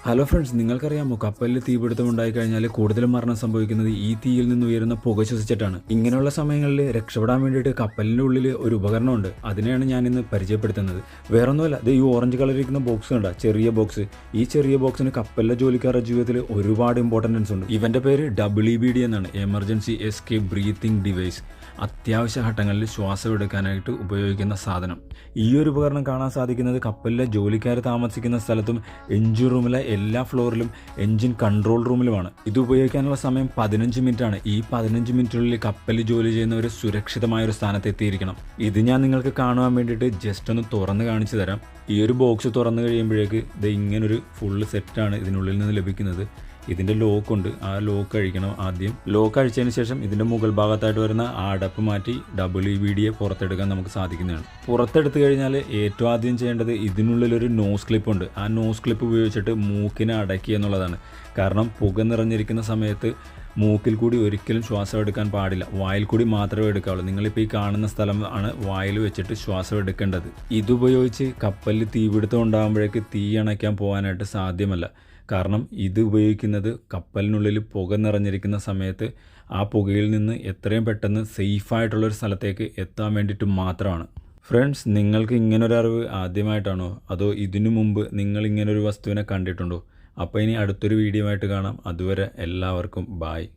Hello friends, നിങ്ങൾക്കറിയാമോ കപ്പലിൽ തീപിടുത്തം ഉണ്ടായിക്കഴിഞ്ഞാൽ കൂടുതലും മരണം സംഭവിക്കുന്നത് ഈ തീയിൽ നിന്ന് ഉയരുന്ന പുക ശ്വസിച്ചിട്ടാണ്. ഇങ്ങനെയുള്ള സമയങ്ങളിൽ രക്ഷപ്പെടാൻ വേണ്ടിയിട്ട് കപ്പലിൻ്റെ ഉള്ളിൽ ഒരു ഉപകരണമുണ്ട്. അതിനെയാണ് ഞാൻ ഇന്ന് പരിചയപ്പെടുത്തുന്നത്. വേറൊന്നുമല്ല, ഇത് ഈ ഓറഞ്ച് കളറിരിക്കുന്ന ബോക്സ് കണ്ട, ചെറിയ ബോക്സ്. ഈ ചെറിയ ബോക്സിന് കപ്പലിലെ ജോലിക്കാരുടെ ജീവിതത്തിൽ ഒരുപാട് ഇമ്പോർട്ടൻസ് ഉണ്ട്. ഇവൻ്റെ പേര് WBD എന്നാണ്, എമർജൻസി എസ്കേപ്പ് ബ്രീത്തിങ് ഡിവൈസ്. അത്യാവശ്യ ഘട്ടങ്ങളിൽ ശ്വാസം എടുക്കാനായിട്ട് ഉപയോഗിക്കുന്ന സാധനം. ഈ ഒരു ഉപകരണം കാണാൻ സാധിക്കുന്നത് കപ്പലിലെ ജോലിക്കാർ താമസിക്കുന്ന സ്ഥലത്തും എഞ്ചിൻ റൂമിലെ എല്ലാ ഫ്ലോറിലും എഞ്ചിൻ കൺട്രോൾ റൂമിലുമാണ്. ഇത് ഉപയോഗിക്കാനുള്ള സമയം 15 മിനിറ്റാണ്. ഈ 15 മിനിറ്റിനുള്ളിൽ കപ്പലിൽ ജോലി ചെയ്യുന്നവർ സുരക്ഷിതമായ ഒരു സ്ഥാനത്ത് എത്തിയിരിക്കണം. ഇത് ഞാൻ നിങ്ങൾക്ക് കാണുവാൻ വേണ്ടിയിട്ട് ജസ്റ്റ് ഒന്ന് തുറന്ന് കാണിച്ചു തരാം. ഈ ഒരു ബോക്സ് തുറന്നു കഴിയുമ്പോഴേക്ക് ഇത് ഇങ്ങനൊരു ഫുള്ള് സെറ്റാണ് ഇതിനുള്ളിൽ നിന്ന് ലഭിക്കുന്നത്. ഇതിൻ്റെ ലോക്കുണ്ട്, ആ ലോക്ക് അഴിക്കണം. ആദ്യം ലോക്ക് അഴിച്ചതിന് ശേഷം ഇതിൻ്റെ മുകൾ ഭാഗത്തായിട്ട് വരുന്ന ആ അടപ്പ് മാറ്റി WBDയെ പുറത്തെടുക്കാൻ നമുക്ക് സാധിക്കുന്നതാണ്. പുറത്തെടുത്തു കഴിഞ്ഞാൽ ഏറ്റവും ആദ്യം ചെയ്യേണ്ടത് ഇതിനുള്ളിലൊരു നോസ് ക്ലിപ്പ് ഉണ്ട്. ആ നോസ് ക്ലിപ്പ് ഉപയോഗിച്ചിട്ട് മൂക്കിനെ അടയ്ക്കുക എന്നുള്ളതാണ്. കാരണം പുക നിറഞ്ഞിരിക്കുന്ന സമയത്ത് മൂക്കിൽ കൂടി ഒരിക്കലും ശ്വാസം എടുക്കാൻ പാടില്ല, വായിൽ കൂടി മാത്രമേ എടുക്കാവുള്ളൂ. നിങ്ങളിപ്പോൾ ഈ കാണുന്ന സ്ഥലം ആണ് വായിൽ വെച്ചിട്ട് ശ്വാസം എടുക്കേണ്ടത്. ഇതുപയോഗിച്ച് കപ്പലിൽ തീപിടുത്തം ഉണ്ടാകുമ്പോഴേക്ക് തീ അണയ്ക്കാൻ പോകാനായിട്ട് സാധ്യമല്ല. കാരണം ഇത് ഉപയോഗിക്കുന്നത് കപ്പലിനുള്ളിൽ പുക നിറഞ്ഞിരിക്കുന്ന സമയത്ത് ആ പുകയിൽ നിന്ന് എത്രയും പെട്ടെന്ന് സേഫായിട്ടുള്ളൊരു സ്ഥലത്തേക്ക് എത്താൻ വേണ്ടിയിട്ട് മാത്രമാണ്. ഫ്രണ്ട്സ്, നിങ്ങൾക്ക് ഇങ്ങനൊരു അറിവ് ആദ്യമായിട്ടാണോ, അതോ ഇതിനു മുമ്പ് നിങ്ങൾ ഇങ്ങനൊരു വസ്തുവിനെ കണ്ടിട്ടുണ്ടോ? അപ്പോൾ ഇനി അടുത്തൊരു വീഡിയോ ആയിട്ട് കാണാം. അതുവരെ എല്ലാവർക്കും ബായ്.